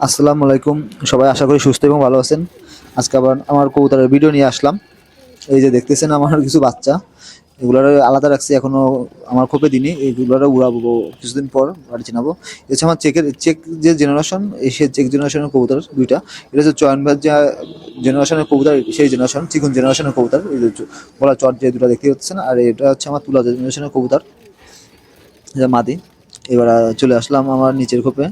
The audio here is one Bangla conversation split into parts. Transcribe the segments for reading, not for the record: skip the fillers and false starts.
আসসালামু আলাইকুম। সবাই আশা করি সুস্থ এবং ভালো আছেন। আজকে আবার আমার কবুতরের ভিডিও নিয়ে আসলাম। এই যে দেখতেছেন আমার কিছু বাচ্চা, এগুলার আলাদা রাখছি এখনো, আমার খোপে দিনই, এগুলার উড়াবো কিছুদিন পর, বাড়ি চিনাবো। এছাড়া আমার চেক যে জেনারেশন, সে চেক জেনারেশনের কবুতর দুইটা। এটা হচ্ছে চয়ন ভাই যে জেনারেশনের কবুতর, সেই জেনারেশন চিকুন জেনারেশনের কবুতর, এই যে বলা চট যে দুটো দেখতে পাচ্ছেন। আর এটা হচ্ছে আমার তুলা জেনারেশনের কবুতর, এটা মাদি। এবার চলে আসলাম আমার নিচের খোপে।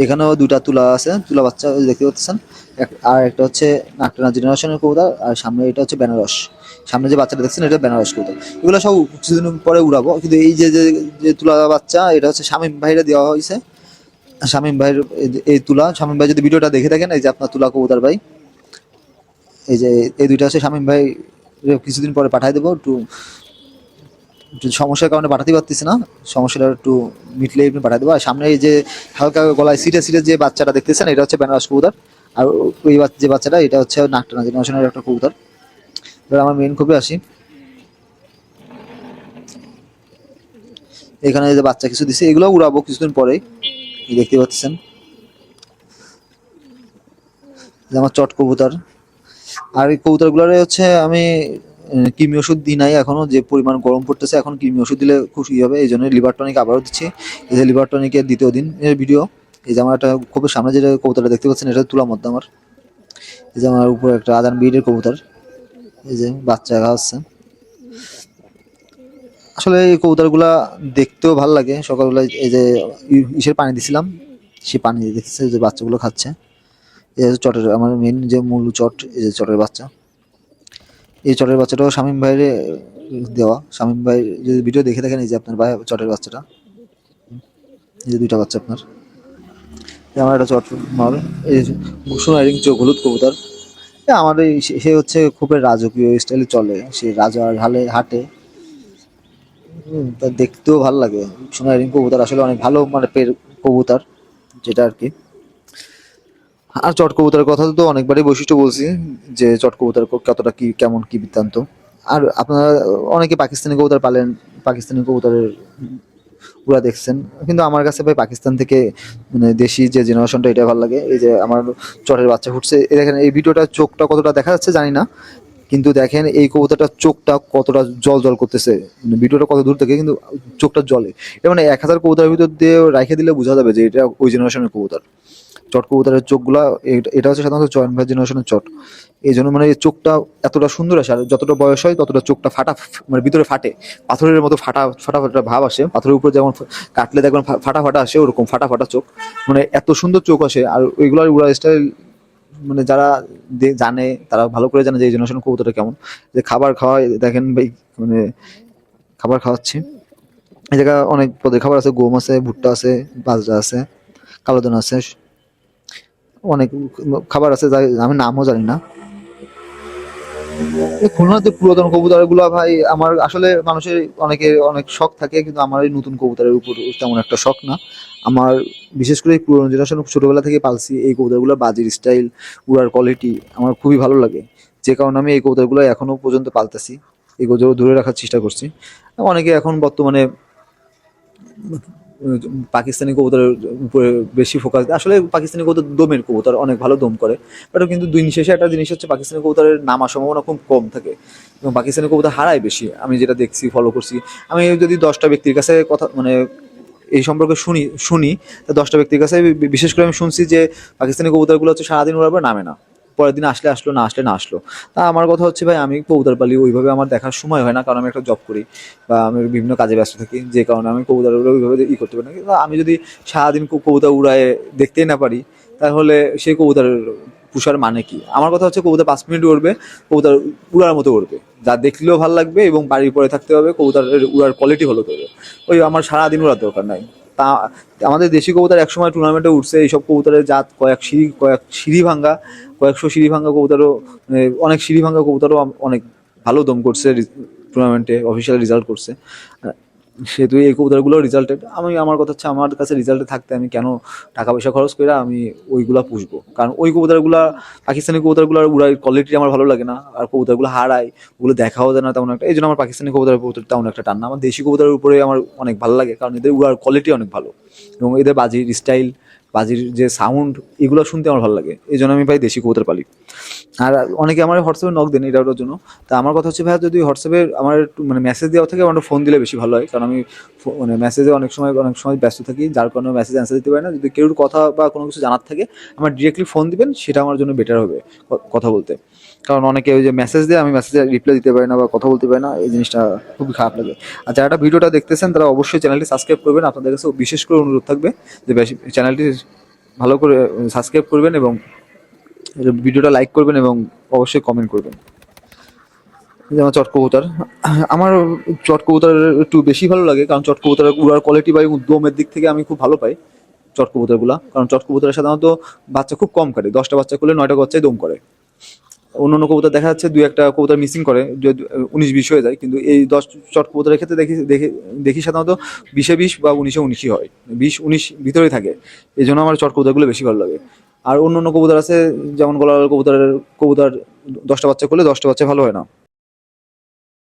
এখানেও দুটা তুলা আছে, তুলা বাচ্চা ওই যে দেখতে পাচ্ছেন। আর একটা হচ্ছে নাকটানা জেনারেশনের কবুতর, আর সামনে এটা হচ্ছে বেনারস। সামনে যে বাচ্চাটা দেখছেন এটা বেনারস কবুতর। এগুলো সব কিছুদিন পরে উড়াবো, কিন্তু এই যে যে যে তুলা বাচ্চা, এটা হচ্ছে শামীম ভাইরা দেওয়া হয়েছে। শামীম ভাইয়ের এই তুলা, শামীম ভাই যদি ভিডিওটা দেখে থাকেন, এই যে আপনার তুলা কবুতর ভাই, এই যে এই দুইটা হচ্ছে শামীম ভাই, কিছুদিন পরে পাঠাই দেবো। একটু একটু সমস্যার কারণে পাঠাতে পারতেছি না, সমস্যাটা একটু মিটলে এমনি পাঠাই দেবো। আর সামনে এই যে হালকা গলায় সিটে সিটে যে বাচ্চাটা দেখতেছেন, এটা হচ্ছে বেনারস কবুতর। আর ওই যে বাচ্চাটা, এটা হচ্ছে নাকটানা জেনারেশনের একটা কবুতর। এবার আমার মেন খুবই আসি, এখানে যে বাচ্চা কিছু দিছে, এগুলো উড়াবো কিছুদিন পরেই, দেখতে পাচ্ছেন। যে আমার চট কবুতর। আর এই কবুতরগুলোর হচ্ছে আমি কৃমি ওষুধ দিই নাই এখনো, যে পরিমাণ গরম পড়তেছে এখন কৃমি ওষুধ দিলে খুশি হবে, এই জন্য লিভার টনিক আবারও দিচ্ছি। এই যে লিভার টনিকের দ্বিতীয় দিন এর ভিডিও। এই যে আমার একটা খুব সামনে যেটা কবুতরটা দেখতে পাচ্ছেন, এটা তুলা মধ্যে আমার। এই যে আমার উপরে একটা আদান ব্রিডের কবুতর, এই যে বাচ্চা খাওয়াচ্ছে। আসলে এই কবুতরগুলা দেখতেও ভালো লাগে। সকালবেলায় এই যে ইসের পানি দিছিলাম, সে পানি দেখতেছে যে বাচ্চাগুলো খাচ্ছে। এই যে চটের আমার মেন যে মূল চট, এই যে চটের বাচ্চা। এই চটের বাচ্চাটাও শামীম ভাইয়ের দেওয়া। শামীম ভাই যদি ভিডিও দেখে থাকেন, এই যে আপনার ভাই চটের বাচ্চাটা, এই যে দুইটা বাচ্চা আপনার। এই আমার একটা চট মাল, এই সোনারি চোখ হলুদ কবুতর। আমার এই সে হচ্ছে খুবই রাজকীয় স্টাইলে চলে, সে রাজার হালে হাটে। তা দেখতেও ভালো লাগে। সোনারি কবুতর আসলে অনেক ভালো মানে পের কবুতর, যেটা আর কি। আর চট কবুতরের কথা তো অনেকবারই বৈশিষ্ট্য বলছি, যে চট কবুতর কতটা কি কেমন কি বৃত্তান্ত। আর আপনারা অনেকে পাকিস্তানি কবুতর পালেন, পাকিস্তানি কবুতরের পুরা দেখছেন, কিন্তু আমার কাছে ভাই পাকিস্তান থেকে মানে দেশি যে জেনারেশনটা, এটা ভালো লাগে। এই যে আমার চটের বাচ্চা ফুটছে, এই দেখেন এই ভিডিওটা চোখটা কতটা দেখা যাচ্ছে জানি না, কিন্তু দেখেন এই কবুতরটার চোখটা কতটা জল জল করতেছে। মানে ভিডিওটা কত দূর থেকে, কিন্তু চোখটা জলে। এটা মানে 1000 কবুতরের ভিতর দিয়ে রেখে দিলে বোঝা যাবে যে এটা ওই জেনারেশনের কবুতর। চট কবুতরের চোখগুলা, এটা হচ্ছে সাধারণত চয়ন ভাই জেনারেশনের চট। এই জন্য মানে এই চোখটা এতটা সুন্দর আসে, আর যতটা বয়স হয় ততটা চোখটা ফাটা, মানে ভিতরে ফাটে, পাথরের মতো ফাটা ফাটা ফাটা ভাব আসে। পাথরের উপরে যেমন কাটলে দেখবেন ফাটা ফাটা আসে, ওরকম ফাটা ফাটা চোখ, মানে এত সুন্দর চোখ আসে। আর ওইগুলার উড়া স্টাইল, মানে যারা জানে তারা ভালো করে জানে যে এই জেনারেশন কবুতরটা কেমন। যে খাবার খাওয়ায় দেখেন ভাই, মানে খাবার খাওয়াচ্ছি। এই জায়গায় অনেক পদের খাবার আছে, গম আছে, ভুট্টা আছে, বাজরা আছে, কালোদানা আছে, অনেক খাবার আছে যা আমি নামও জানি না। এই খুলনার যে পুরাতন কবুতর গুলা ভাই, আমার আসলে মানুষের অনেকে অনেক শখ থাকে, কিন্তু আমার এই নতুন কবুতরের উপর তেমন একটা শখ না আমার। বিশেষ করে এই পুরোনো জেনারেশন, ছোটবেলা থেকে পালছি এই কবুতরগুলো, বাজির স্টাইল, উড়ার কোয়ালিটি আমার খুবই ভালো লাগে। যে কারণে আমি এই কবুতরগুলো এখনো পর্যন্ত পালতেছি, এই কবুতর ধরে রাখার চেষ্টা করছি। অনেকে এখন বর্তমানে পাকিস্তানি কবুতরের উপরে বেশি ফোকাস দেয়। আসলে পাকিস্তানি কবুতর দমের কবুতর, অনেক ভালো দম করে। বাট কিন্তু দিন শেষে একটা জিনিস হচ্ছে, পাকিস্তানি কবুতরের নামার সম্ভাবনা খুব কম থাকে, এবং পাকিস্তানি কবুতর হারায় বেশি, আমি যেটা দেখছি, ফলো করছি। আমি যদি 10টা ব্যক্তির কাছে কথা মানে এই সম্পর্কে শুনি শুনি তা 10টা ব্যক্তির কাছে বিশেষ করে আমি শুনছি যে পাকিস্তানি কবুতরগুলো হচ্ছে সারাদিন ওড়ার পর নামে না, পরের দিন আসলে আসলো, না আসলে না আসলো। তা আমার কথা হচ্ছে ভাই, আমি কবুতর পালি, ওইভাবে আমার দেখার সময় হয় না, কারণ আমি একটা জব করি বা আমি বিভিন্ন কাজে ব্যস্ত থাকি, যে কারণে আমি কবুতরগুলো ওইভাবে করতে পারি না। কিন্তু আমি যদি সারাদিন কবুতর উড়ায় দেখতেই না পারি, তাহলে সেই কবুতরের পুষার মানে কি? আমার কথা হচ্ছে কবুতর 5 মিনিট উড়বে, কবুতর উড়ার মতো উড়বে, যা দেখলেও ভালো লাগবে, এবং বাড়ির পরে থাকতে হবে, কবুতরের উড়ার কোয়ালিটি ভালো হবে। ওই আমার সারাদিন উড়ার দরকার নাই। তা আমাদের দেশি কবুতর একসময় টুর্নামেন্টে উঠছে, এইসব কবুতরের জাত কয়েক সিঁড়ি ভাঙ্গা, কয়েকশো সিঁড়ি ভাঙ্গা কবুতরও, মানে অনেক সিঁড়ি ভাঙ্গা কবুতরও অনেক ভালো দম করছে টুর্নামেন্টে, অফিসিয়াল রেজাল্ট করছে। সেহেতু এই কবুতরগুলো রেজাল্টেড। আমি আমার কথা হচ্ছে, আমার কাছে রেজাল্টে থাকতে আমি কেন টাকা পয়সা খরচ করে আমি ওইগুলা পুষবো? কারণ ওই কবুতরগুলা, পাকিস্তানি কবুতরগুলোর উড়ার কোয়ালিটি আমার ভালো লাগে না, আর কবুতরগুলো হারায়, ওগুলো দেখাও যায় না তেমন একটা। এই জন্য আমার পাকিস্তানি কবুতরের প্রতি তেমন একটা টান না। আমার দেশি কবুতরের উপরে আমার অনেক ভালো লাগে, কারণ এদের উড়ার কোয়ালিটি অনেক ভালো, এবং এদের বাজির স্টাইল বাজির যে সাউন্ড, এগুলো শুনতে আমার ভালো লাগে, এই জন্য আমি ভাই দেশি কবুতর পালি। আর অনেকে আমার হোয়াটসঅ্যাপে নক দেন এটার জন্য। তা আমার কথা হচ্ছে ভাইয়া, যদি হোয়াটসঅ্যাপে আমার একটু মানে মেসেজ দেওয়া থাকে, আমার ফোন দিলে বেশি ভালো হয়, কারণ আমি মানে মেসেজে অনেক সময় ব্যস্ত থাকি, যার কারণে মেসেজ অ্যান্সার দিতে পারি না। যদি কেউর কথা বা কোনো কিছু জানার থাকে, আমার ডিরেক্টলি ফোন দিবেন, সেটা আমার জন্য বেটার হবে কথা বলতে। কারণ অনেকে ওই যে মেসেজ দেয়, আমি মেসেজে রিপ্লাই দিতে পারি না বা কথা বলতে পারি না, এই জিনিসটা খুবই খারাপ লাগে। আর যারা ভিডিওটা দেখতেছেন তারা অবশ্যই চ্যানেলটি সাবস্ক্রাইব করবেন, আপনাদের কাছে বিশেষ করে অনুরোধ থাকবে যে বেশি চ্যানেলটি ভালো করে সাবস্ক্রাইব করবেন এবং ভিডিওটা লাইক করবেন এবং অবশ্যই কমেন্ট করবেন। যেমন চট কবুতর, আমার চট কবুতর একটু বেশি ভালো লাগে, কারণ চট কবুতরের উড়ার কোয়ালিটি বা দমের দিক থেকে আমি খুব ভালো পাই চট কবুতরগুলা। কারণ চট কবুতরের সাধারণত বাচ্চা খুব কম কাটে, 10টা বাচ্চা করলে 9টা বাচ্চাই দম করে। অন্য অন্য কবুতর দেখা যাচ্ছে 2-1টা কবুতর মিসিং করে, যে 19-20 হয়ে যায়, কিন্তু এই 10 চট কবুতরের ক্ষেত্রে দেখি দেখি দেখি সাধারণত 20-20 বা 19-19 হয়, 20-19 ভিতরেই থাকে। এই জন্য আমার চট কবুতরগুলো বেশি ভালো লাগে। আর অন্য অন্য কবুতর আছে, যেমন গলার কবুতর 10টা বাচ্চা করলে 10টা বাচ্চা ভালো হয় না,